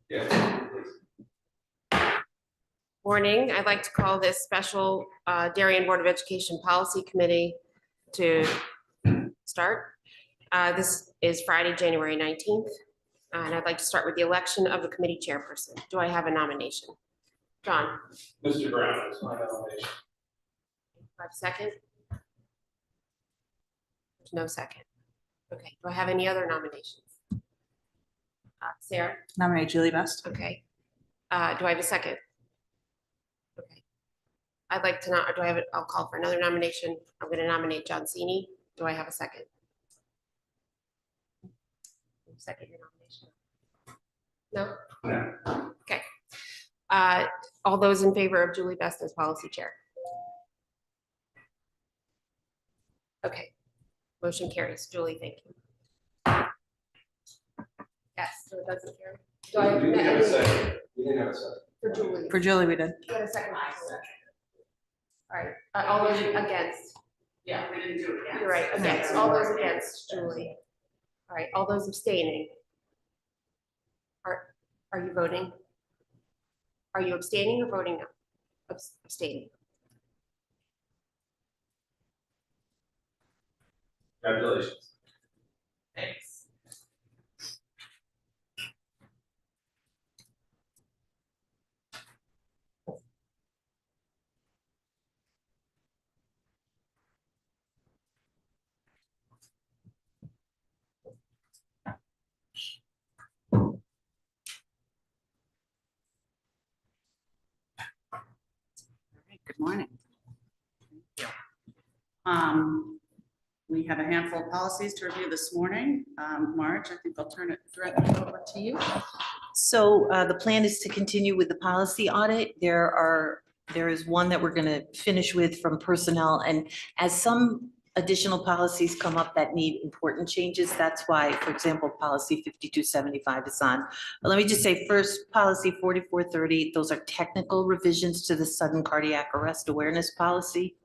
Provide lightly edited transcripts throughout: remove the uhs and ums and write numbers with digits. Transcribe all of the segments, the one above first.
Yeah. Morning. I'd like to call this special Darien Board of Education Policy Committee to start. This is Friday, January 19th, and I'd like to start with the election of the committee chairperson. Do I have a nomination? John? Mr. Brown is my nomination. Do I have a second? There's no second. Okay. Do I have any other nominations? Sarah? Nominate Julie Best. Okay. Do I have a second? Okay. I'd like to not, do I have it? I'll call for another nomination. I'm going to nominate John Cini. Do I have a second? Second your nomination. No? No. Okay. All those in favor of Julie Best as policy chair? Okay. Motion carries. Julie, thank you. Yes, so it doesn't carry. Do I We didn't have a second. We didn't have a second. For Julie. For Julie, we did. You got a second? All right. All those against? Yeah, we didn't do it again. You're right, against. All those against Julie. All right, all those abstaining. Are you voting? Are you abstaining or voting no? Abstaining. Congratulations. Thanks. Good morning. We have a handful of policies to review this morning. Marge, I think I'll turn it directly over to you. So the plan is to continue with the policy audit. There is one that we're going to finish with from personnel, and as some additional policies come up that need important changes, that's why, for example, policy 5275 is on. But let me just say first, policy 4430, those are technical revisions to the sudden cardiac arrest awareness policy.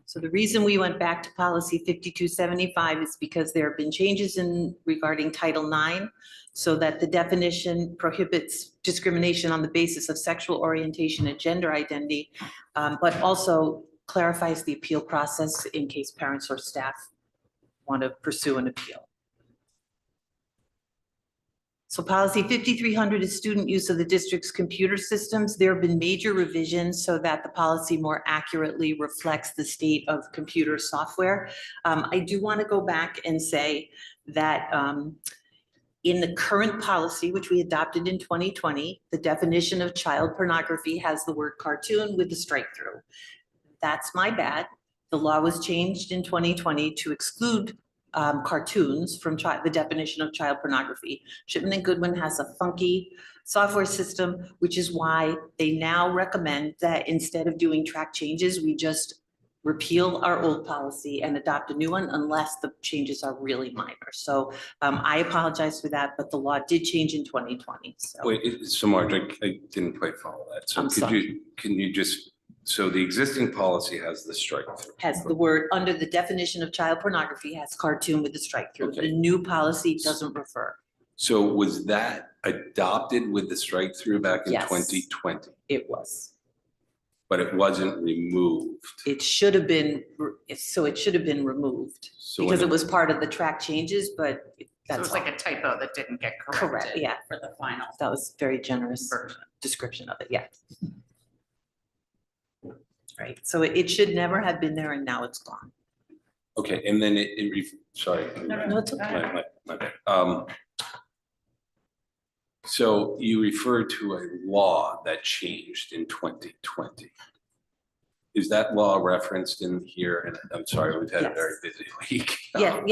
So the reason we went back to policy 5275 is because there have been changes regarding Title IX, so that the definition prohibits discrimination on the basis of sexual orientation and gender identity, but also clarifies the appeal process in case parents or staff want to pursue an appeal. So policy 5300 is student use of the district's computer systems. There have been major revisions so that the policy more accurately reflects the state of computer software. I do want to go back and say that in the current policy, which we adopted in 2020, the definition of child pornography has the word cartoon with the strike through. That's my bad. The law was changed in 2020 to exclude cartoons from the definition of child pornography. Shipman and Goodwin has a funky software system, which is why they now recommend that instead of doing track changes, we just repeal our old policy and adopt a new one unless the changes are really minor. So I apologize for that, but the law did change in 2020. So. Wait, so Marge, I didn't quite follow that. So can you just, so the existing policy has the strike through. Has the word under the definition of child pornography has cartoon with the strike through. Okay. The new policy doesn't refer. So was that adopted with the strike through back in Yes. 2020? It was. But it wasn't removed. It should have been, so it should have been removed So because when it was part of the track changes, but So it that's was like a typo that didn't get corrected. correct. Yeah, For the final that was very generous version. description of it. Yeah. Right. So it should never have been there and now it's gone. Okay, and then sorry. No, it's okay. My bad. So you referred to a law that changed in 2020. Is that law referenced in here? And I'm sorry, we've had a very busy week. Yeah.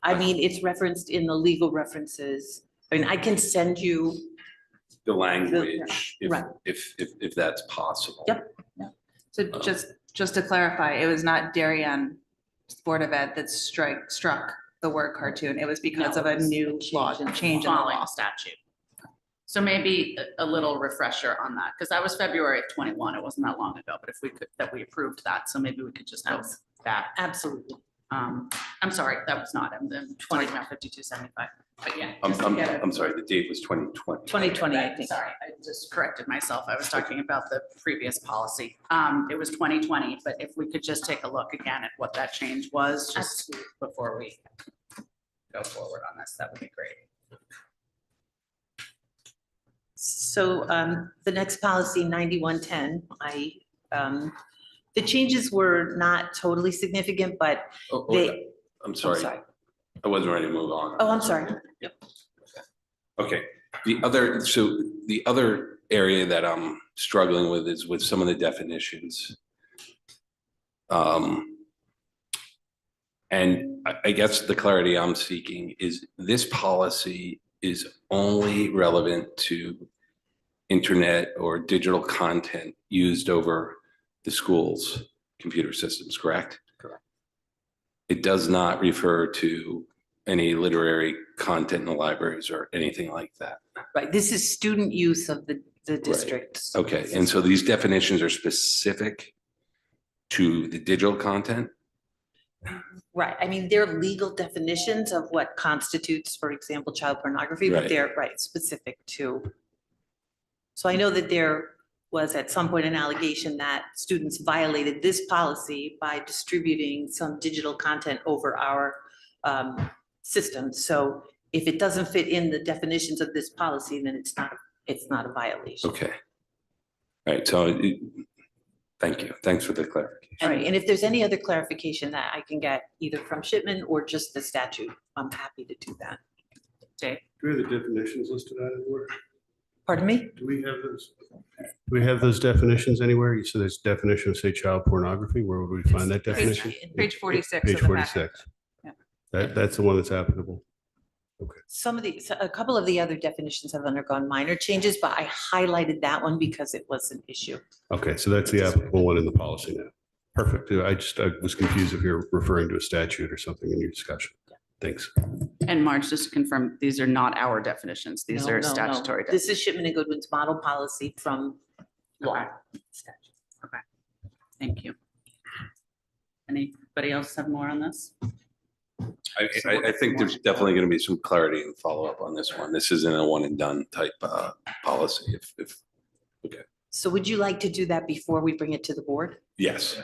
I mean, it's referenced in the legal references. I mean, I can send you. The language, Right. if that's possible. Yep. So just to clarify, it was not Darien Board of Ed that struck the word cartoon. It was because No, of a it was new law, change in the Following law. statute. So maybe a little refresher on that, because that was February of 21. It wasn't that long ago, but if we could, that we approved that. So maybe we could just have that. Absolutely. I'm sorry, that was not, I'm 5275, but yeah. I'm, just to I'm, get it- I'm sorry, the date was 2020. 2020, I Right, think. Sorry, I just corrected myself. I was talking about the previous policy. It was 2020, but if we could just take a look again at what that change was, just before we go forward on this, that would be great. So the next policy, 9110, the changes were not totally significant, but Oh, they. I'm sorry, I wasn't ready to move on. Oh, I'm sorry. Yep. Okay, the other area that I'm struggling with is with some of the definitions. And I guess the clarity I'm seeking is this policy is only relevant to internet or digital content used over the school's computer systems, correct? Correct. It does not refer to any literary content in the libraries or anything like that. Right, this is student use of the district. Okay, and so these definitions are specific to the digital content? Right, I mean, they're legal definitions of what constitutes, for example, child pornography, but Right. they're, right, specific to. So I know that there was at some point an allegation that students violated this policy by distributing some digital content over our system. So if it doesn't fit in the definitions of this policy, then it's not a violation. Okay. All right, so thank you. Thanks for the clarification. All right, and if there's any other clarification that I can get either from Shipman or just the statute, I'm happy to do that. Dave? Do we have the definitions listed out anywhere? Pardon me? Do we have those? Do we have those definitions anywhere? You said there's definition of, say, child pornography. Where would we find that definition? Page 46 Page of the packet. 46. Yeah. That's the one that's applicable. A couple of the other definitions have undergone minor changes, but I highlighted that one because it was an issue. Okay, so that's the applicable one in the policy now. Perfect. I was confused if you're referring to a statute or something in your discussion. Thanks. And Marge, just to confirm, these are not our definitions. These No, are no, no. statutory. This is Shipman and Goodwin's model policy from law. Okay. Thank you. Anybody else have more on this? I think there's definitely going to be some clarity and follow-up on this one. This isn't a one and done type policy. Okay, So would you like to do that before we bring it to the board? yes.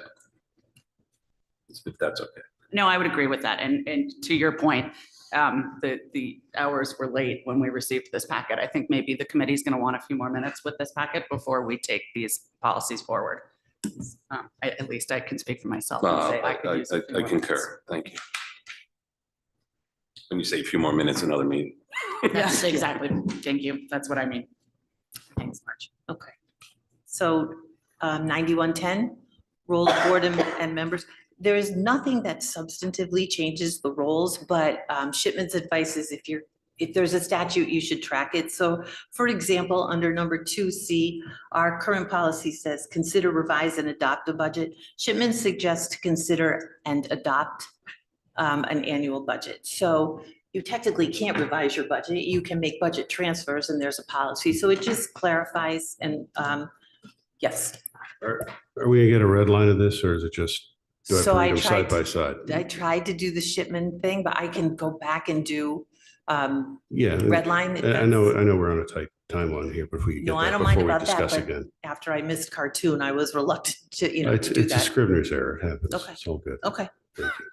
If that's okay. No, I would agree with that. And to your point, the hours were late when we received this packet. I think maybe the committee's going to want a few more minutes with this packet before we take these policies forward. At least I can speak for myself and say I could use a few I more concur. Thank you. When you say a few more minutes, another meeting. minutes. Yes, exactly. Thank you. That's what I mean. Thanks, Marge. Okay. So 9110, roll of board and members. There is nothing that substantively changes the roles, but Shipman's advice is if there's a statute, you should track it. So for example, under number 2C, our current policy says, consider, revise, and adopt a budget. Shipman suggests to consider and adopt an annual budget. So you technically can't revise your budget. You can make budget transfers and there's a policy. So it just clarifies and yes. Are we gonna get a red line of this, or is it just, do I have So to I read them side by tried, side? I tried to do the Shipman thing, but I can go back and do Yeah. red line. if I know that's- we're on a tight timeline here, but if we could No, get I that don't mind before we about that, discuss but again. After I missed cartoon, I was reluctant to, It's to do a that. Scrivener's error. It happens. Okay. It's all good. Okay. Thank you.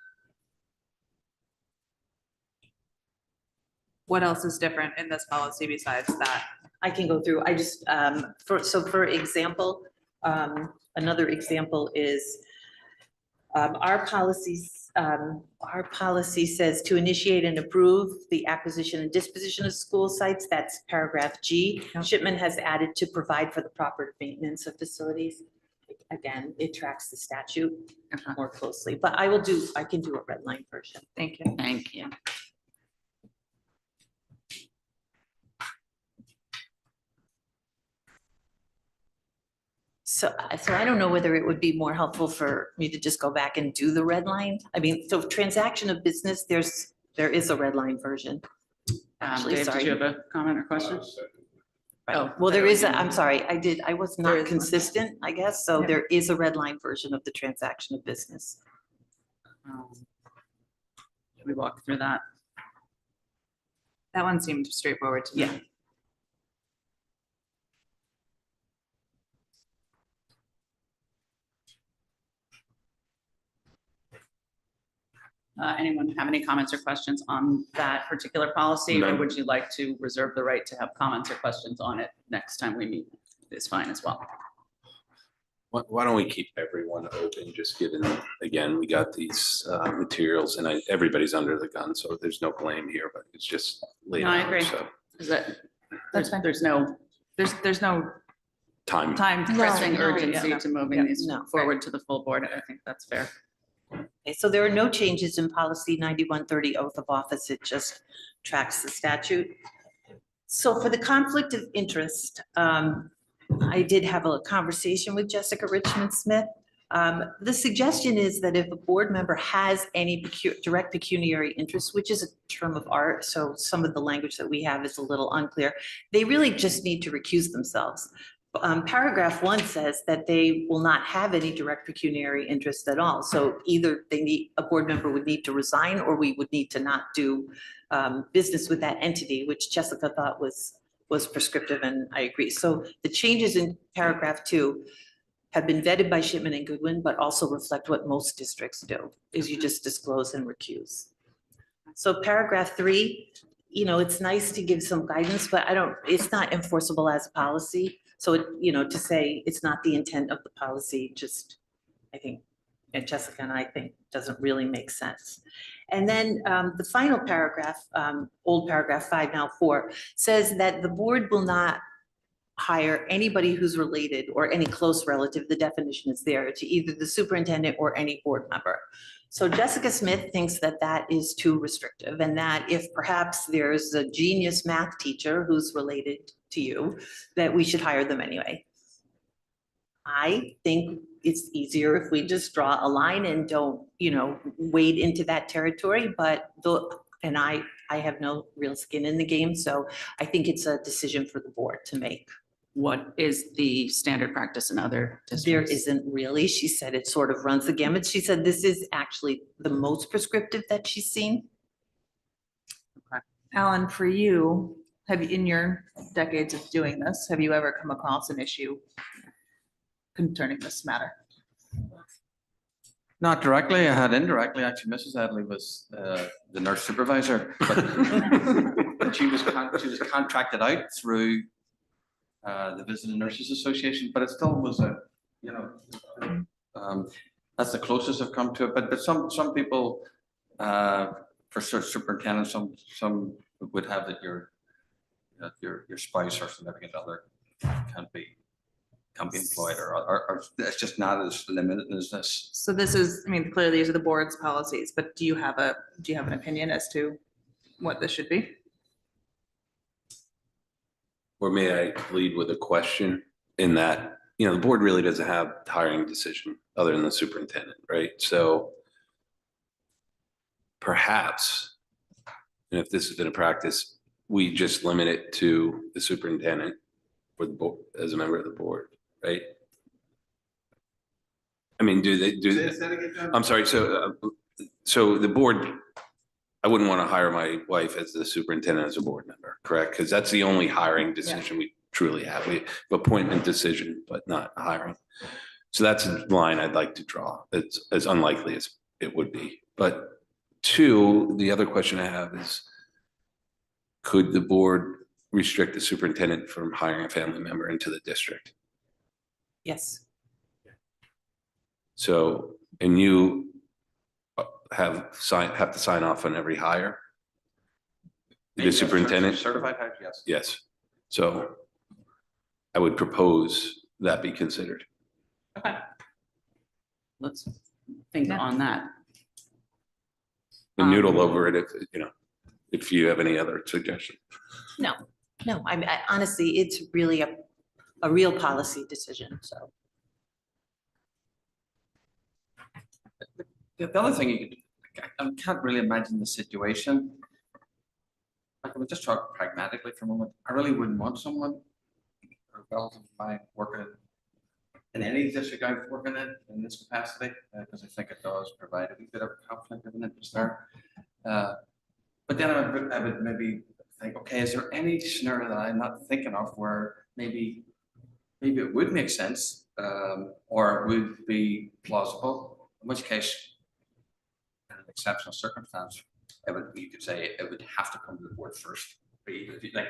What else is different in this policy besides that? I can go through, I just, for example, another example is our policy says to initiate and approve the acquisition and disposition of school sites, that's paragraph G. Shipman has added to provide for the proper maintenance of facilities. Again, it tracks the statute Okay. more closely, but I can do a red line version. Thank you. Thank you. So I don't know whether it would be more helpful for me to just go back and do the red line. I mean, so transaction of business, there is a red line version. Actually, Dave, did sorry. you have a comment or question? Oh, Well, there is, there I'm sorry, I was There not is one. consistent, I guess, so Yeah. there is a red line version of the transaction of business. Should we walk through that? That one seemed straightforward to me. Yeah. Anyone have any comments or questions on that particular policy? Or No. would you like to reserve the right to have comments or questions on it next time we meet? It's fine as well. Why don't we keep everyone open, just given, again, we got these materials and everybody's under the gun, so there's no blame here, but it's just late. No, I hours, agree. so Is that, That's fine. there's no There's no time. time. pressing no, urgency to moving these no. forward to the full board. I think that's fair. Okay, so there are no changes in policy 9130 oath of office. It just tracks the statute. So for the conflict of interest, I did have a conversation with Jessica Richmond Smith. The suggestion is that if a board member has any direct pecuniary interest, which is a term of art, so some of the language that we have is a little unclear, they really just need to recuse themselves. Paragraph 1 says that they will not have any direct pecuniary interest at all. So either a board member would need to resign, or we would need to not do business with that entity, which Jessica thought was prescriptive, and I agree. So the changes in paragraph 2 have been vetted by Shipman and Goodwin, but also reflect what most districts do, is you just disclose and recuse. So paragraph 3, it's nice to give some guidance, but it's not enforceable as a policy. So, to say it's not the intent of the policy, just, I think, and Jessica and I think, doesn't really make sense. And then the final paragraph, old paragraph 5, now 4, says that the board will not hire anybody who's related or any close relative, the definition is there, to either the superintendent or any board member. So Jessica Smith thinks that that is too restrictive, and that if perhaps there's a genius math teacher who's related to you, that we should hire them anyway. I think it's easier if we just draw a line and don't, wade into that territory, but I have no real skin in the game, so I think it's a decision for the board to make. What is the standard practice in other districts? There isn't really. She said it sort of runs the gamut. She said this is actually the most prescriptive that she's seen. Alan, for you, in your decades of doing this, have you ever come across an issue concerning this matter? Not directly, I had indirectly, actually, Mrs. Adley was the nurse supervisor, but she was contracted out through the Visiting Nurses Association, but it still was that's the closest I've come to it, but some people, for superintendents, some would have that your spouse or significant other can't be employed, or it's just not as limited as this. So this is, clearly these are the board's policies, but do you have an opinion as to what this should be? Or may I lead with a question in that, the board really doesn't have the hiring decision other than the superintendent, right? So perhaps, and if this has been a practice, we just limit it to the superintendent for the board, as a member of the board, right? I'm sorry, so the board, I wouldn't want to hire my wife as the superintendent as a board member, correct? Because that's the only hiring decision we truly have. We have appointment decision, but not hiring. So that's a line I'd like to draw. It's as unlikely as it would be. But 2, the other question I have is, could the board restrict the superintendent from hiring a family member into the district? Yes. So, and you have to sign off on every hire? The superintendent? Certified hires, yes. Yes. So I would propose that be considered. Okay. Let's think on that. And noodle over it if you have any other suggestion. No, I honestly, it's really a real policy decision, so. The other thing, I can't really imagine the situation. Like, I would just talk pragmatically for a moment. I really wouldn't want someone, a relative of mine, working in any district I'm working in this capacity, because I think it does provide a wee bit of conflict of interest there. But then I would maybe think, okay, is there any scenario that I'm not thinking of where maybe it would make sense, or it would be plausible, in which case, in an exceptional circumstance, you could say it would have to come to the board first. Like,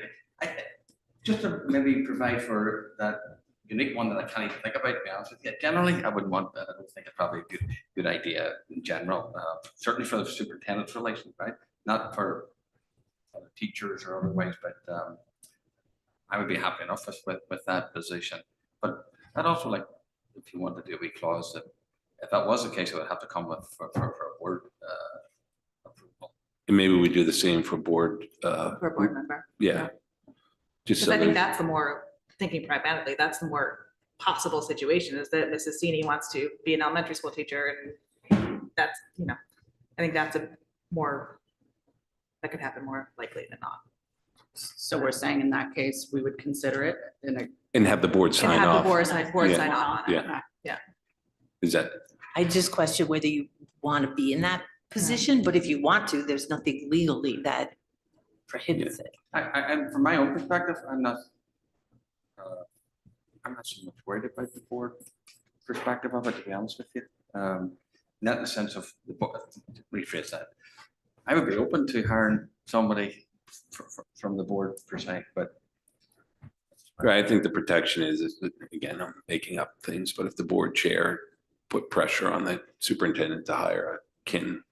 just to maybe provide for that unique one that I can't even think about, to be honest with you. Generally, I wouldn't want that. I don't think it's probably a good idea in general, certainly for the superintendent's relation, right? Not for other teachers or otherwise, but I would be happy enough with that position. But I'd also like, if you want to do a wee clause that if that was the case, it would have to come with for a board approval. And maybe we do the same for board. For a board member. Yeah. Just Because so I think that- that's the more, thinking pragmatically, that's the more possible situation is that Mrs. Sini wants to be an elementary school teacher and that's, I think that's a more, that could happen more likely than not. So we're saying in that case, we would consider it in a. and have the board And sign have the off. board sign Yeah. off on it. Yeah. Is that, I just question whether you want to be in that position, but if you want to, there's nothing legally that prohibits it. And from my own perspective, I'm not so much worried about the board perspective of it, to be honest with you. Not in the sense of the board, rephrase that. I would be open to hiring somebody from the board per se, but. right, I think the protection is that, again, I'm making up things, but if the board chair put pressure on the superintendent to hire a kin.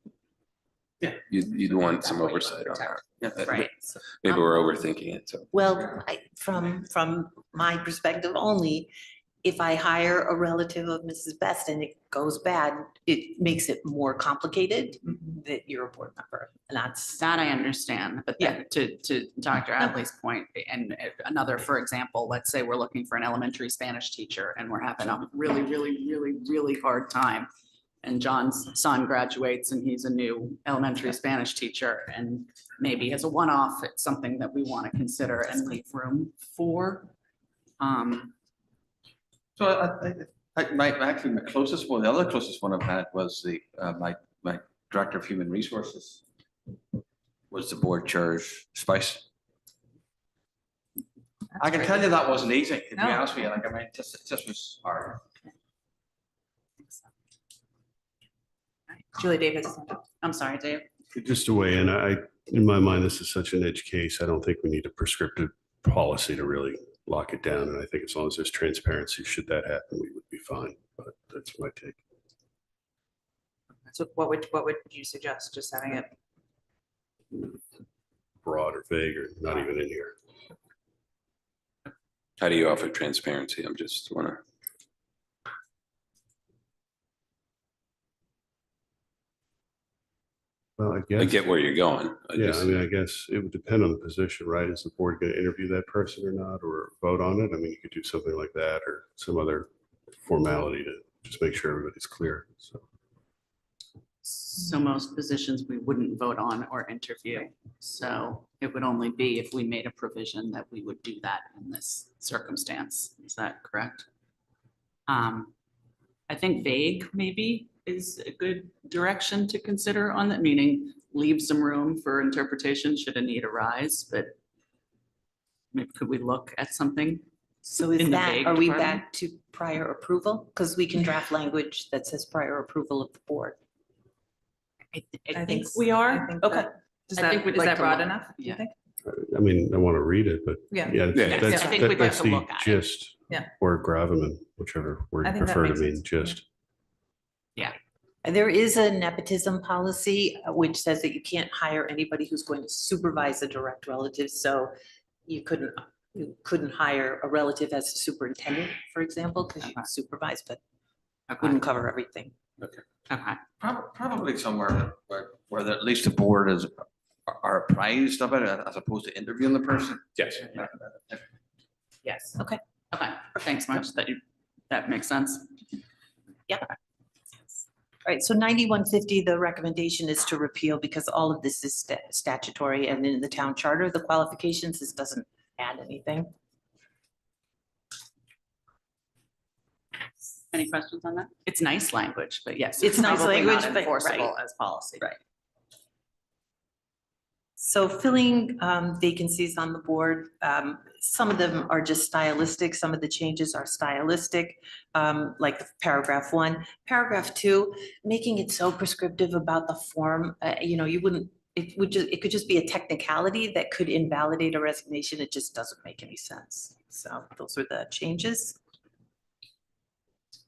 Yeah. You'd want some That way oversight on that. Yeah, Right. Maybe we're overthinking it, so. Well, from my perspective only, if I hire a relative of Mrs. Best and it goes bad, it makes it more complicated that you're a board member. And that's, That I understand, but then to Dr. Adley's point, and another, for example, let's say we're looking for an elementary Spanish teacher and we're having a really hard time. And John's son graduates and he's a new elementary Spanish teacher, and maybe as a one-off, it's something that we want to consider and leave room for. So my closest one, the other closest one I've had was my director of human resources was the board chair's spouse. I can tell you that wasn't easy, to be No. honest with you. Like, I mean, it just was hard. Julie Davis. I'm sorry, Dave. Just to weigh in, in my mind, this is such an edge case. I don't think we need a prescriptive policy to really lock it down. And I think as long as there's transparency, should that happen, we would be fine. But that's my take. So what would you suggest? Just having it, Broad or vague or not even in here. How do you offer transparency? I'm just wanna. Well, I I guess. get where you're going. Yeah, I mean, I guess it would depend on the position, right? Is the board going to interview that person or not, or vote on it? I mean, you could do something like that or some other formality to just make sure everybody's clear. So most positions we wouldn't vote on or interview. So it would only be if we made a provision that we would do that in this circumstance. Is that correct? I think vague maybe is a good direction to consider on that, meaning leave some room for interpretation should a need arise, but maybe could we look at something? so is In the that, vague are we department? back to prior approval? Because we can draft language that says prior approval of the board. I think we I are. think Okay. that- Does I that, think we'd is like that to broad look. enough? Do you Yeah. think? I mean, I want to read it, but Yeah. yeah, Yeah. that's, I think we'd like that's to the look at it. gist. Yeah. Or gravamen, whichever word I you think that prefer to makes mean, sense. gist. There is a nepotism policy which says that you can't hire anybody who's going to supervise a direct relative. So you couldn't hire a relative as a superintendent, for example, because you Okay. supervise, but Okay, wouldn't cover everything. okay. Probably somewhere where at least the board are apprised of it as opposed to interviewing the person. Yes. Yes. Okay. Okay, thanks much. That makes sense. All right, so 9150, the recommendation is to repeal because all of this is statutory, and in the town charter, the qualifications, this doesn't add anything. Any questions on that? It's nice language, but yes. It's nice probably not language, but- Enforceable right. as policy. Right. So filling vacancies on the board, some of them are just stylistic, some of the changes are stylistic, like the paragraph 1. Paragraph 2, making it so prescriptive about the form, you wouldn't, it could just be a technicality that could invalidate a resignation. It just doesn't make any sense. So those are the changes.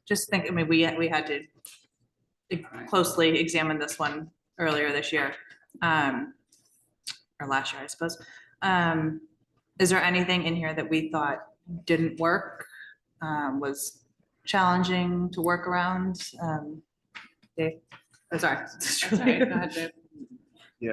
Just think, I mean, we had to closely examine this one earlier this year, or last year, I suppose. Is there anything in here that we thought didn't work, was challenging to work around? Dave? Oh, sorry. Yeah,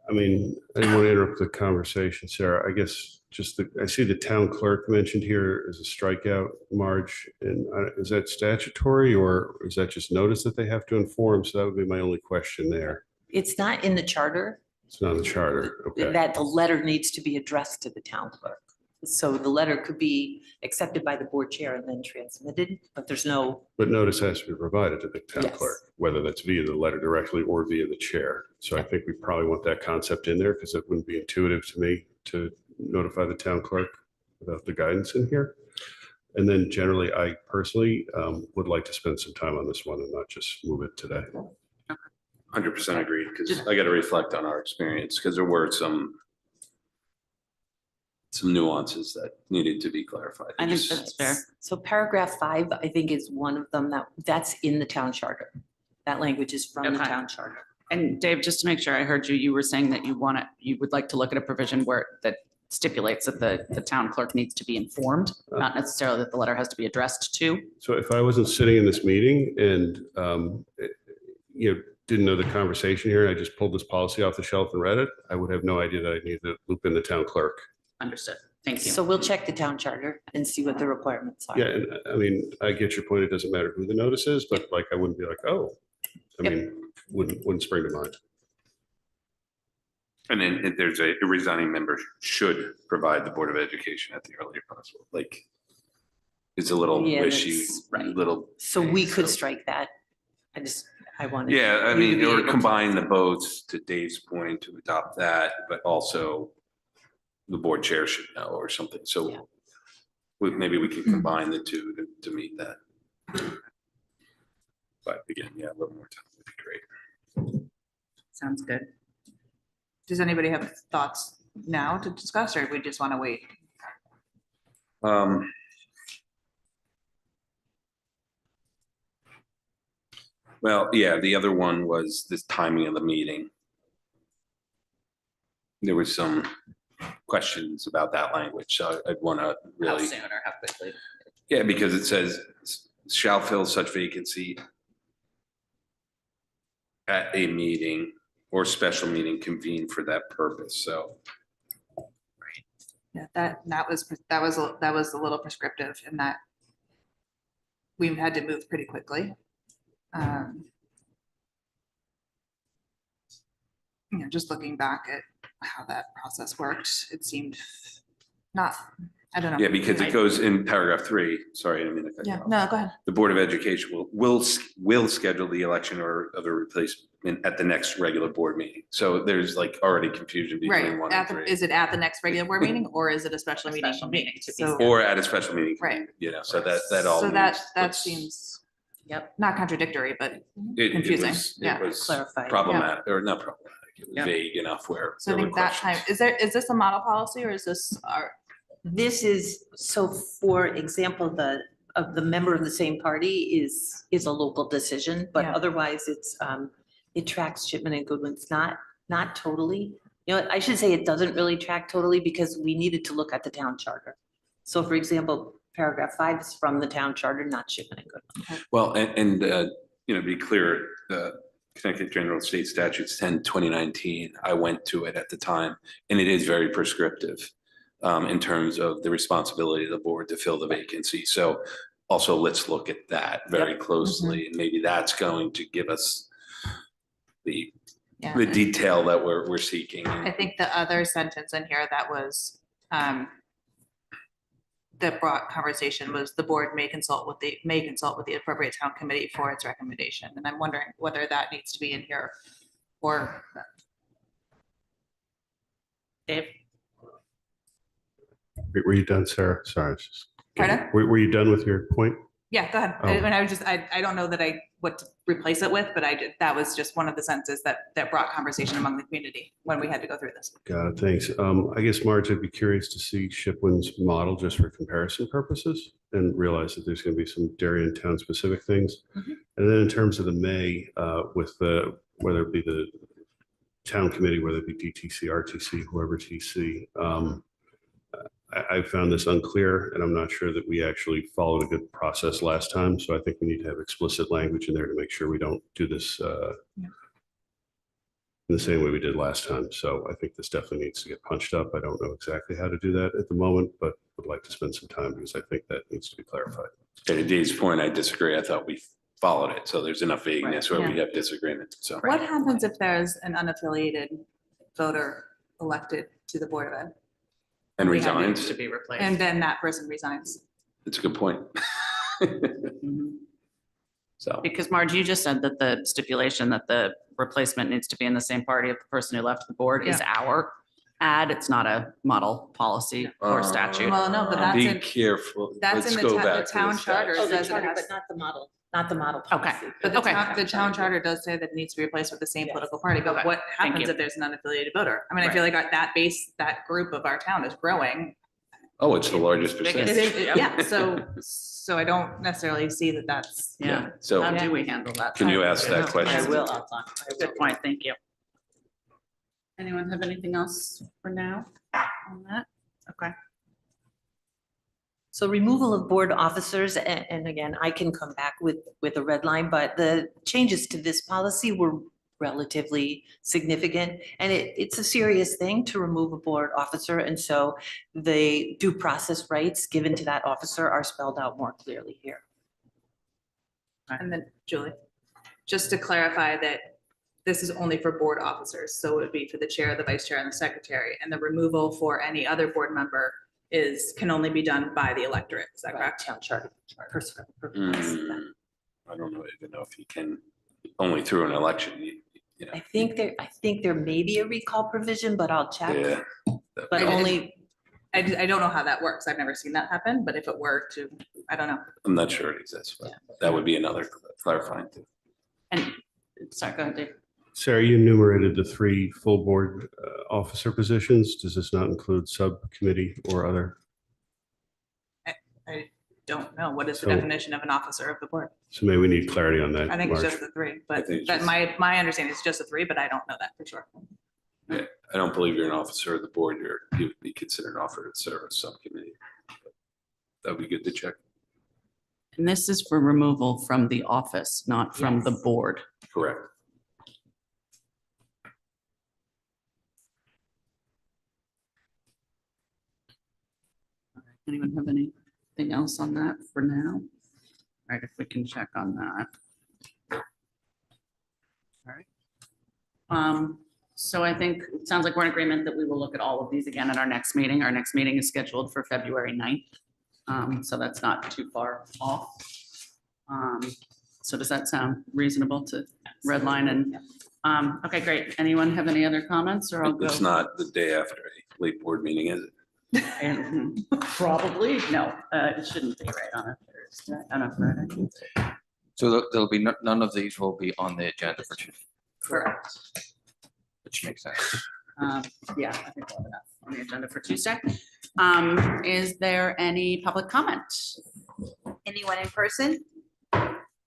I mean, I didn't want to interrupt the conversation, Sarah. I guess just I see the town clerk mentioned here as a strikeout, Marge. And is that statutory or is that just notice that they have to inform? So that would be my only question there. It's not in the charter. It's not in the charter. Okay. That the letter needs to be addressed to the town clerk. So the letter could be accepted by the board chair and then transmitted, but there's no, But notice has to be provided to the town Yes. clerk, whether that's via the letter directly or via the chair. So I think we probably want that concept in there because it wouldn't be intuitive to me to notify the town clerk without the guidance in here. And then generally, I personally would like to spend some time on this one and not just move it today. 100% agreed, because I got to reflect on our experience, because there were some nuances that needed to be clarified. I think that's fair. so paragraph 5, I think is one of them that's in the town charter. That language is from the Okay. town charter. And Dave, just to make sure I heard you, you were saying that you would like to look at a provision where that stipulates that the town clerk needs to be informed, not necessarily that the letter has to be addressed to. So if I wasn't sitting in this meeting and, didn't know the conversation here, and I just pulled this policy off the shelf and read it, I would have no idea that I need to loop in the town clerk. Understood. Thank you. So we'll check the town charter and see what the requirements are. Yeah, and I mean, I get your point. It doesn't matter who the notice is, but like, I wouldn't be like, oh, I Yep. mean, wouldn't spring to mind. And then if there's a resigning member should provide the Board of Education at the earliest possible, like, it's a little Yeah, wishy, that's right. little. So we could so- strike that. I wanted. Yeah, I you to mean, be or able to- combine the boats to Dave's point to adopt that, but also the board chair should know or something. Yeah. So maybe we can combine the two to meet that. But again, yeah, a little more time would be great. Sounds good. Does anybody have thoughts now to discuss, or we just want to wait? Well, yeah, the other one was this timing of the meeting. There was some questions about that language, so I'd want to How really, soon or how quickly? yeah, because it says shall fill such vacancy at a meeting or special meeting convened for that purpose, so. Yeah, that was a little prescriptive in that we had to move pretty quickly. Just looking back at how that process worked, it seemed not, I don't know. Yeah, because it goes in paragraph 3, sorry, I didn't mean to cut you Yeah, off. no, go ahead. The Board of Education will schedule the election or of a replacement at the next regular board meeting. So there's like already confusion between Right, 1 at and the, 3. is it at the next regular board meeting, or is it a special A meeting? special meeting to be So- Or at a special meeting. Right. So that all. So that needs- seems. Yep. Not contradictory, but it confusing, was- yeah. It was Clarified. problematic, or not problematic, it was Yeah. vague enough where. so I there were think that time, questions. is this a model policy, or is this our? This is, so for example, the member of the same party is a local decision, but Yeah. otherwise it tracks Shipman and Goodwin's, not totally. I should say it doesn't really track totally because we needed to look at the town charter. So for example, paragraph 5 is from the town charter, not Shipman and Goodwin. Well, and be clear, the Connecticut General State Statutes 10/2019, I went to it at the time, and it is very prescriptive in terms of the responsibility of the board to fill the vacancy. So also let's look at that very closely, and maybe that's going to give us the Yeah. detail that we're seeking. I think the other sentence in here that was, that brought conversation was the board may consult with the appropriate town committee for its recommendation. And I'm wondering whether that needs to be in here or Dave? Were you done, Sarah? Sorry. I was just- Pardon? Were you done with your point? Yeah, go ahead. Oh. I was just, I don't know that what to replace it with, but that was just one of the sentences that brought conversation among the community when we had to go through this. Got it. Thanks. I guess, Marge, I'd be curious to see Shipwin's model just for comparison purposes and realize that there's going to be some Darien town specific things. Mhm. And then in terms of the May, with whether it be the town committee, whether it be DTC, RTC, whoever TC, I found this unclear and I'm not sure that we actually followed a good process last time. So I think we need to have explicit language in there to make sure we don't do this in the same way we did last time. So I think this definitely needs to get punched up. I don't know exactly how to do that at the moment, but would like to spend some time because I think that needs to be clarified. To Dave's point, I disagree. I thought we followed it. So there's enough vagueness where we Yeah. have disagreement. So What happens if there's an unaffiliated voter elected to the Board of Ed? and we have resigns. To be replaced. And then that person resigns? It's a good point. Mhm. So Because Marge, you just said that the stipulation that the replacement needs to be in the same party of the person who left the board is our ad. It's not a model policy or statute. Well, no, but that's be in, careful. that's Let's in go the back to town the charter statute. says it has. But not the model, not the model Okay. policy. But the Okay. town charter does say that it needs to be replaced with the same Yes. political party, but Okay. what Thank happens you. if there's an unaffiliated voter? I mean, I feel like that group of our town is growing. Oh, it's the largest Biggest. percentage. Yeah, so I don't necessarily see that that's. Yeah. So How do we handle that? can you ask that question? I will, I'll talk. I will. Good point. Thank you. Anyone have anything else for now on that? Okay. So removal of board officers, and again, I can come back with a red line, but the changes to this policy were relatively significant. And it's a serious thing to remove a board officer. And so the due process rights given to that officer are spelled out more clearly here. And then Julie, just to clarify that this is only for board officers, so it would be for the chair, the vice chair, and the secretary, and the removal for any other board member can only be done by the electorate, is that correct? Town charter. I don't even know if you can, only through an election, you know. I think there may be a recall provision, but I'll check. Yeah. But only, I don't know how that works, I've never seen that happen, but if it were to, I don't know. I'm not sure it exists, but that would be another clarifying thing. And, sorry, go ahead, Dave. Sarah, you enumerated the 3 full board officer positions. Does this not include subcommittee or other? I don't know, what is the So- definition of an officer of the board? So maybe we need clarity on that. I think it's Marge. just the 3, I but think it's that just- my understanding is just the 3, but I don't know that for sure. I don't believe you're an officer of the board. You would be considered an officer to serve a subcommittee. That would be good to check. And this is for removal from the office, not from the Yes. board. Correct. Anyone have anything else on that for now? All right, if we can check on that. All right. So I think, it sounds like we're in agreement that we will look at all of these again at our next meeting. Our next meeting is scheduled for February 9th. So that's not too far off. So does that sound reasonable to redline and, okay, great. Anyone have any other comments or I'll go? It's not the day after a late board meeting, is it? Probably, no, it shouldn't be right on a Thursday, on a Friday. So there'll be, none of these will be on the agenda for Tuesday, Correct. which makes sense. Yeah, I think we'll have enough on the agenda for Tuesday. Is there any public comment? Anyone in person?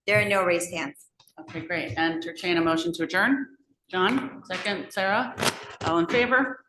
There are no raised hands. Okay, great. Entertain a motion to adjourn. John, second, Sarah, all in favor?